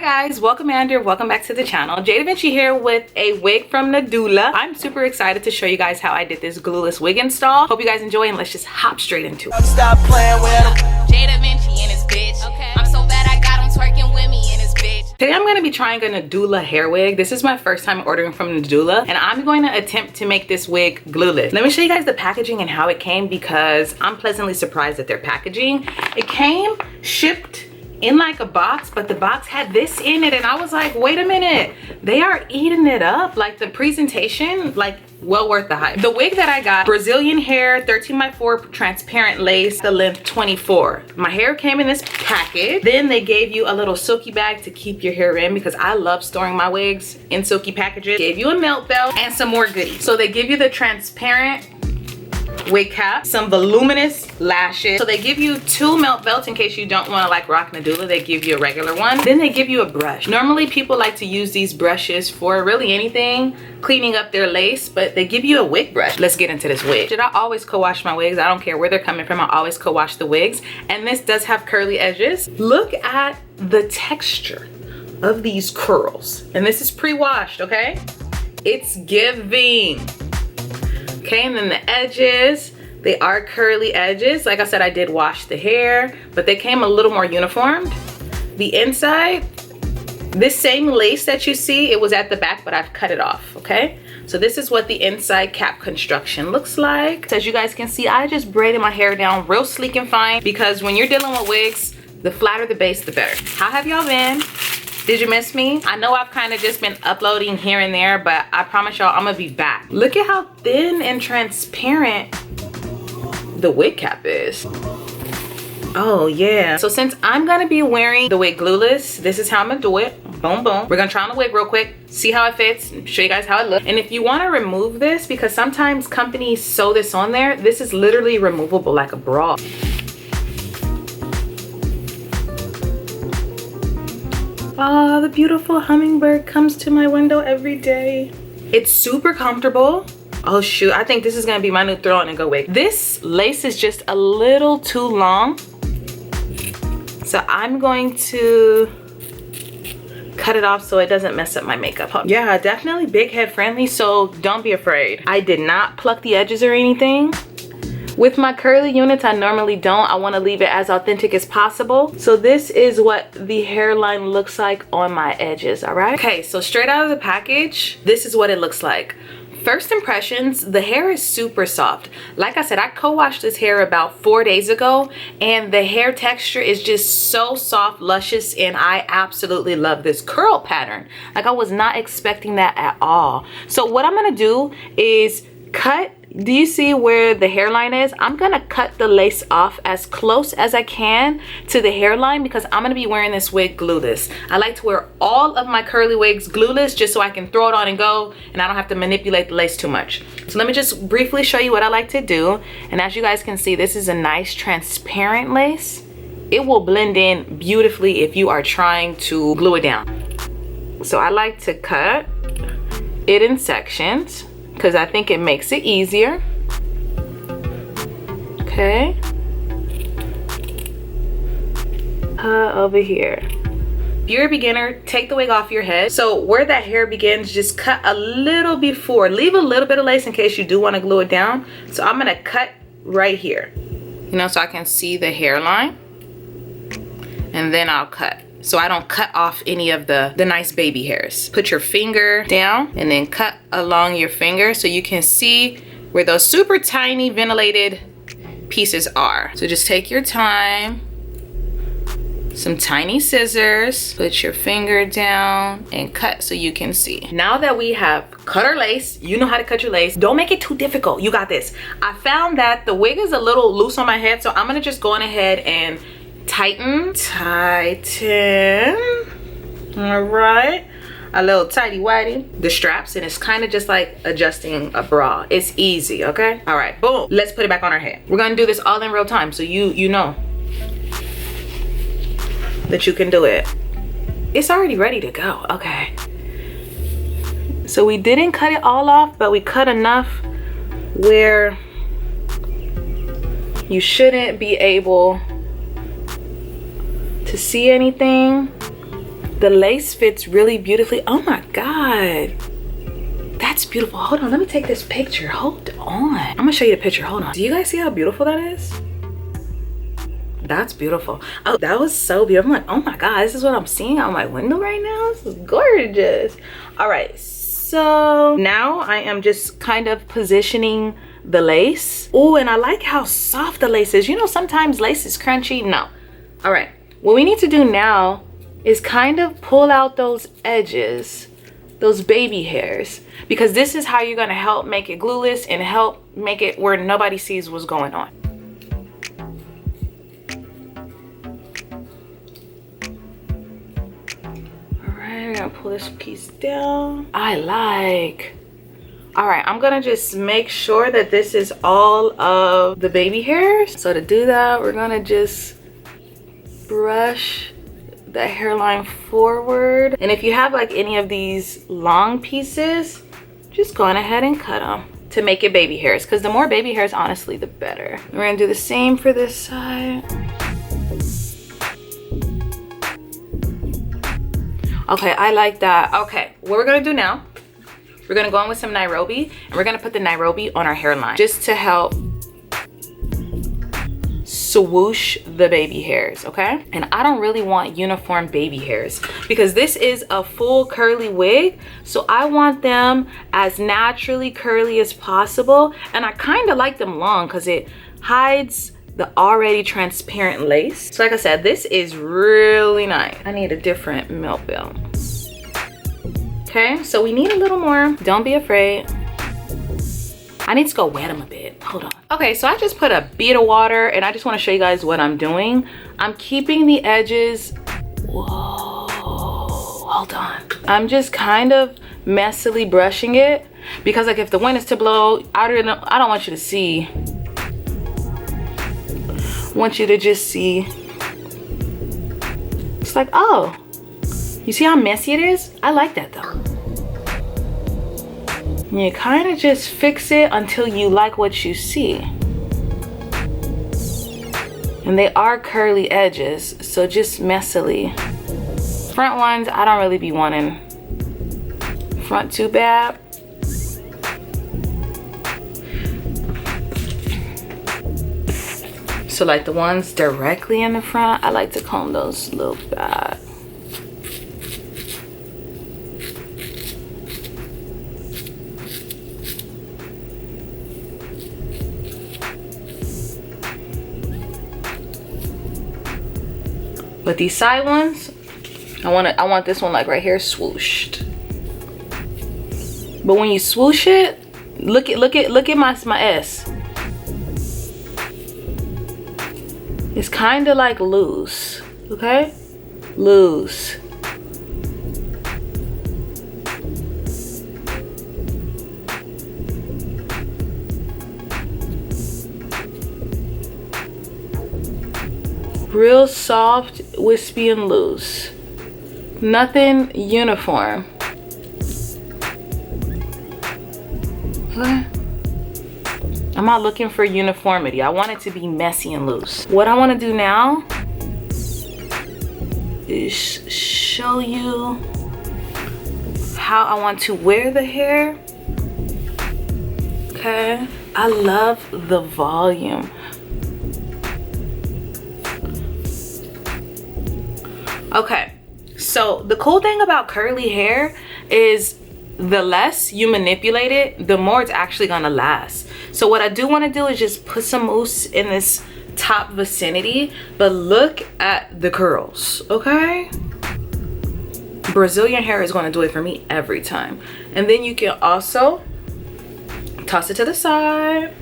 Hi guys, welcome back to the channel. jdevinci here with a wig from Nadula. I'm super excited to show you guys how I did this glueless wig install. Hope you guys enjoy and let's just hop straight into it. Stop playing with him. jdevinci and his bitch. Okay. I'm so bad I got him twerking with me and his bitch. Today I'm going to be trying a Nadula hair wig. This is my first time ordering from Nadula and I'm going to attempt to make this wig glueless. Let me show you guys the packaging and how it came because I'm pleasantly surprised at their packaging. It came shipped in like a box, but the box had this in it and I was like, wait a minute, they are eating it up. Like the presentation, like well worth the hype. The wig that I got, Brazilian hair, 13x4 transparent lace, the length 24. My hair came in this package. Then they gave you a little silky bag to keep your hair in because I love storing my wigs in silky packages. Gave you a melt belt and some more goodies. So they give you the transparent wig cap, some voluminous lashes. So they give you 2 melt belts in case you don't want to like rock Nadula. They give you a regular one. Then they give you a brush. Normally people like to use these brushes for really anything, cleaning up their lace, but they give you a wig brush. Let's get into this wig. I always co-wash my wigs. I don't care where they're coming from. I always co-wash the wigs. And this does have curly edges. Look at the texture of these curls. And this is pre-washed, okay? It's giving. Okay, and then the edges, they are curly edges. Like I said, I did wash the hair, but they came a little more uniformed. The inside, this same lace that you see, it was at the back, but I've cut it off, okay? So this is what the inside cap construction looks like. So as you guys can see, I just braided my hair down real sleek and fine because when you're dealing with wigs, the flatter the base, the better. How have y'all been? Did you miss me? I know I've kind of just been uploading here and there, but I promise y'all I'm gonna be back. Look at how thin and transparent the wig cap is. Oh yeah. So since I'm gonna be wearing the wig glueless, this is how I'm gonna do it. Boom, boom. We're gonna try on the wig real quick, see how it fits, show you guys how it looks. And if you wanna remove this, because sometimes companies sew this on there, this is literally removable like a bra. Oh, the beautiful hummingbird comes to my window every day. It's super comfortable. Oh shoot, I think this is gonna be my new throw on and go wig. This lace is just a little too long. So I'm going to cut it off so it doesn't mess up my makeup. Yeah, definitely big head friendly, so don't be afraid. I did not pluck the edges or anything. With my curly units, I normally don't. I want to leave it as authentic as possible. So this is what the hairline looks like on my edges, all right? Okay, so straight out of the package, this is what it looks like. First impressions, the hair is super soft. Like I said, I co-washed this hair about 4 days ago and the hair texture is just so soft, luscious, and I absolutely love this curl pattern. Like I was not expecting that at all. So what I'm gonna do is cut. Do you see where the hairline is? I'm gonna cut the lace off as close as I can to the hairline because I'm gonna be wearing this wig glueless. I like to wear all of my curly wigs glueless just so I can throw it on and go and I don't have to manipulate the lace too much. So let me just briefly show you what I like to do. And as you guys can see, this is a nice transparent lace. It will blend in beautifully if you are trying to glue it down. So I like to cut it in sections because I think it makes it easier. Okay. Over here. If you're a beginner, take the wig off your head. So where that hair begins, just cut a little before. Leave a little bit of lace in case you do want to glue it down. So I'm gonna cut right here. You know, so I can see the hairline. And then I'll cut. So I don't cut off any of the nice baby hairs. Put your finger down and then cut along your finger so you can see where those super tiny ventilated pieces are. So just take your time, some tiny scissors, put your finger down and cut so you can see. Now that we have cut our lace, you know how to cut your lace. Don't make it too difficult, you got this. I found that the wig is a little loose on my head, so I'm gonna just go on ahead and tighten, all right, a little tighty whitey, the straps, and it's kind of just like adjusting a bra. It's easy, okay? All right, boom, let's put it back on our head. We're gonna do this all in real time so you know that you can do it. It's already ready to go. Okay, so we didn't cut it all off, but we cut enough where you shouldn't be able to see anything. The lace fits really beautifully. Oh my God. That's beautiful. Hold on, let me take this picture. Hold on. I'm gonna show you the picture. Hold on. Do you guys see how beautiful that is? That's beautiful. Oh, that was so beautiful. I'm like, oh my God, this is what I'm seeing out my window right now. This is gorgeous. All right, so now I am just kind of positioning the lace. Oh, and I like how soft the lace is. You know, sometimes lace is crunchy. No. All right, what we need to do now is kind of pull out those edges, those baby hairs, because this is how you're gonna help make it glueless and help make it where nobody sees what's going on. All right, I'm gonna pull this piece down. All right, I'm gonna just make sure that this is all of the baby hairs. So to do that, we're gonna just brush the hairline forward. And if you have like any of these long pieces, just go on ahead and cut them to make it baby hairs, because the more baby hairs, honestly, the better. We're gonna do the same for this side. Okay, I like that. Okay, what we're gonna do now, we're gonna go in with some Nairobi, and we're gonna put the Nairobi on our hairline just to help swoosh the baby hairs, okay? And I don't really want uniform baby hairs because this is a full curly wig, so I want them as naturally curly as possible. And I kind of like them long because it hides the already transparent lace. So like I said, this is really nice. I need a different milk belt. Okay, so we need a little more. Don't be afraid. I need to go wet them a bit. Hold on. Okay, so I just put a bead of water and I just want to show you guys what I'm doing. I'm keeping the edges. Whoa, hold on. I'm just kind of messily brushing it because like if the wind is to blow, I don't want you to see. I want you to just see. It's like, oh, you see how messy it is? I like that though. You kind of just fix it until you like what you see. And they are curly edges, so just messily. Front ones, I don't really be wanting front too bad. So like the ones directly in the front, I like to comb those a little bad. But these side ones, I want this one like right here swooshed. But when you swoosh it, look at my S. It's kind of like loose, okay? Loose. Real soft, wispy, and loose. Nothing uniform. Okay. I'm not looking for uniformity. I want it to be messy and loose. What I want to do now is show you how I want to wear the hair. Okay. I love the volume. Okay, so the cool thing about curly hair is the less you manipulate it, the more it's actually gonna last. So what I do want to do is just put some mousse in this top vicinity, but look at the curls, okay? Brazilian hair is going to do it for me every time. And then you can also toss it to the side.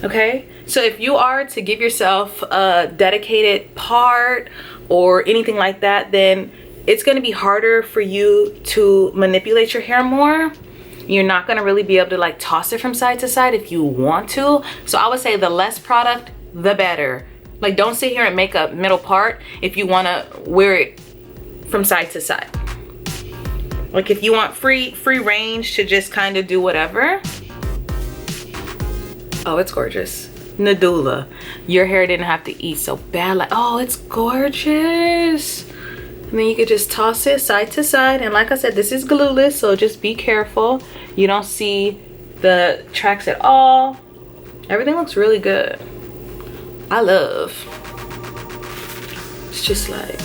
Okay, so if you are to give yourself a dedicated part or anything like that, then it's going to be harder for you to manipulate your hair more. You're not going to really be able to like toss it from side to side if you want to. So I would say the less product, the better. Like, don't sit here and make a middle part if you want to wear it from side to side. Like if you want free range to just kind of do whatever. Oh, it's gorgeous. Nadula. Your hair didn't have to eat so bad. Like, oh, it's gorgeous. And then you could just toss it side to side. And like I said, this is glueless, so just be careful. You don't see the tracks at all. Everything looks really good. I love. It's just like,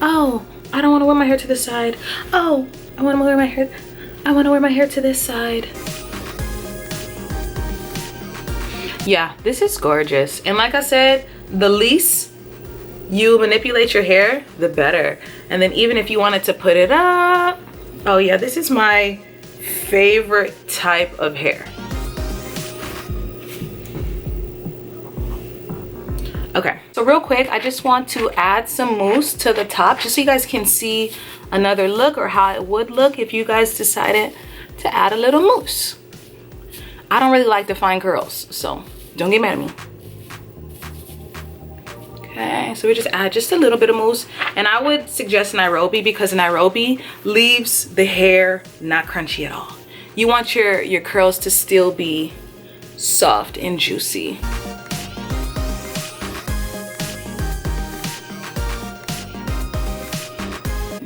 oh, I don't want to wear my hair to the side. Oh, I want to wear my hair. I want to wear my hair to this side. Yeah, this is gorgeous. And like I said, the least you manipulate your hair, the better. And then even if you wanted to put it up, oh yeah, this is my favorite type of hair. Okay, so real quick, I just want to add some mousse to the top just so you guys can see another look, or how it would look if you guys decided to add a little mousse. I don't really like defined curls, so don't get mad at me. Okay, so we just add just a little bit of mousse, and I would suggest Nairobi because Nairobi leaves the hair not crunchy at all. You want your curls to still be soft and juicy.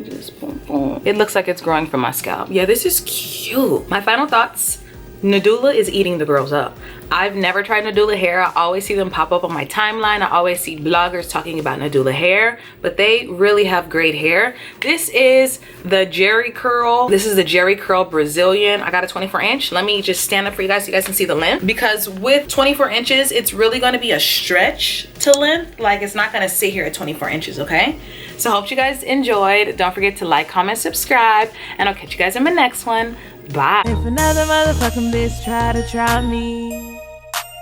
Just boom, boom. It looks like it's growing from my scalp. Yeah, this is cute. My final thoughts: Nadula is eating the girls up. I've never tried Nadula hair. I always see them pop up on my timeline. I always see bloggers talking about Nadula hair, but they really have great hair. This is the Jerry Curl. This is the Jerry Curl Brazilian. I got a 24 inch. Let me just stand up for you guys so you guys can see the length, because with 24 inches, it's really gonna be a stretch to length. Like, it's not gonna sit here at 24 inches, okay? So I hope you guys enjoyed. Don't forget to like, comment, subscribe, and I'll catch you guys in my next one. Bye. If another motherfucking bitch try me,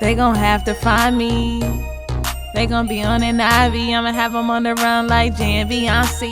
they gon' have to find me. They gon' be on an IV. I'ma have them on the run like jdevinci.